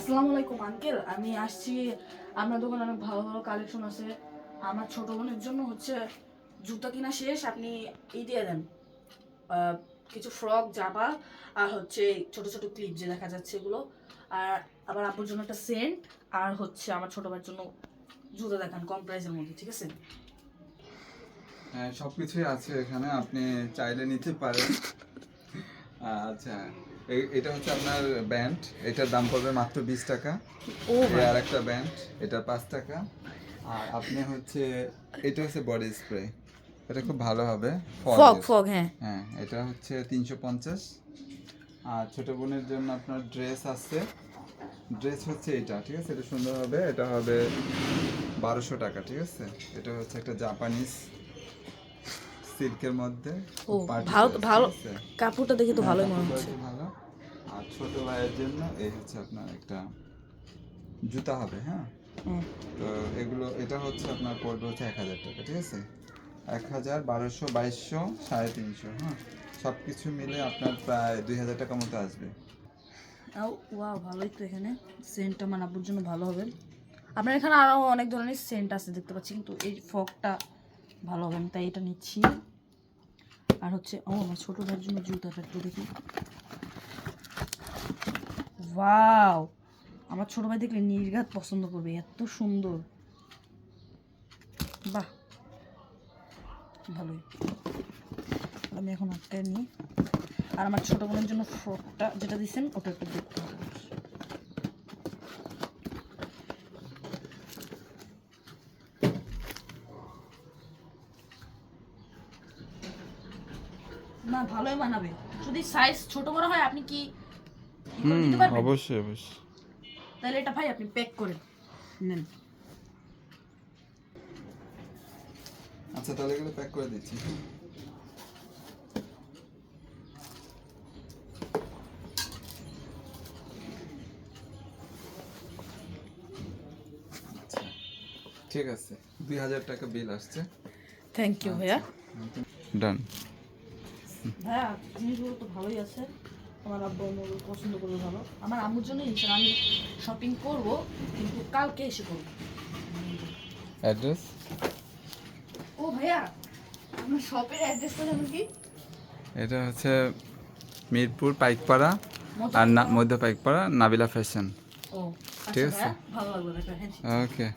আসসালামু আলাইকুম আঙ্কেল, আমি আসছি। আপনার দোকানে অনেক ভালো ভালো কালেকশন আছে। আমার ছোট বোনের জন্য হচ্ছে জুতা কিনা শেষ, আপনি এই দিয়ে দেন কিছু ফ্রক, জামা, আর হচ্ছে ছোট ছোট ক্লিপ যে দেখা যাচ্ছে এগুলো, আর আবার আব্বুর জন্য একটা সেন্ট, আর হচ্ছে আমার ছোট ভাইয়ের জন্য জুতা দেখান কম প্রাইসের মধ্যে, ঠিক আছে? হ্যাঁ, সবকিছুই আছে এখানে, আপনি চাইলে নিতে পারেন। আচ্ছা, এটা হচ্ছে আপনার ব্যান্ড, এটার দাম পড়বে মাত্র 20 টাকা। ও ভাই, আর একটা ব্যান্ড, এটা 5 টাকা। আর আপনি হচ্ছে, এটা হচ্ছে বডি স্প্রে, এটা খুব ভালো হবে ফগ ফগের। ফগ, হ্যাঁ। হ্যাঁ, এটা হচ্ছে 350। আর ছোট বোনের জন্য আপনার ড্রেস আছে, ড্রেস হচ্ছে এটা, ঠিক আছে, এটা সুন্দর হবে, এটা হবে 1200 টাকা, ঠিক আছে। এটা হচ্ছে একটা জাপানিজ সিল্কের মধ্যে, ও পার্টি ভালো ড্রেস, ঠিক ভালো, আছে। কাপড়টা দেখে তো হ্যাঁ, ভালোই মনে কাপড় হচ্ছে। কোয়ালিটি ভালো। আর ছোট ভাইয়ের জন্য এই হচ্ছে আপনার একটা জুতা হবে, হ্যাঁ। হ্যাঁ, তো এগুলো, এটা হচ্ছে আপনার পড়বে হচ্ছে 1000 টাকা, ঠিক আছে। 1000, 1200, 2200, 350, হ্যাঁ। সব কিছু মিলে আপনার প্রায় 2000 টাকা মতো আসবে। ওয়াও, ভালোই তো। এখানে সেন্টটা আমার আব্বুর জন্য ভালো হবে। আপনার এখানে আরও অনেক ধরনের সেন্ট আছে দেখতে পাচ্ছি, কিন্তু এই ফগটা ভালো হবে, আমি তাই এটা নিচ্ছি। আর হচ্ছে আমার ছোটো ভাইয়ের জন্য জুতাটা একটু দেখি। ওয়াও, আমার ছোটো ভাই দেখলে নির্ঘাত পছন্দ করবে, এত সুন্দর। বাহ, ভালোই। আমি এখন আটকায় নিই। আর আমার ছোটো বোনের জন্য ফ্রকটা যেটা দিয়েছেন ওটা একটু দেখতে হবে। না, ভালোই মানাবে। যদি সাইজ ছোট বড় হয় আপনি কি করে দিতে পারবেন? অবশ্যই অবশ্যই। তাহলে এটা ভাই আপনি প্যাক করে নেন। আচ্ছা, তাহলে এগুলো প্যাক করে দিচ্ছি। আচ্ছা, ঠিক আছে, 2000 টাকা বিল আসছে। থ্যাংক ইউ ভাইয়া। ডান। ভাইয়া, জিনিসগুলো তো ভালোই আছে। আমার আব্বু আম্মু পছন্দ করবে ভালো। আমার আম্মুর জন্য ইনশাল্লাহ আমি শপিং করব, কিন্তু কালকে এসে করবো। অ্যাড্রেস? ও ভাইয়া, আমার শপের অ্যাড্রেসটা জানেন কি? এটা হচ্ছে মিরপুর পাইকপাড়া, মধ্যে আর কোথাও? মধ্য পাইকপাড়া, নাবিলা ফ্যাশন। ও ঠিক আচ্ছা আছে। ভাইয়া, ভালো লাগলো দেখা, হ্যাঁ। ওকে।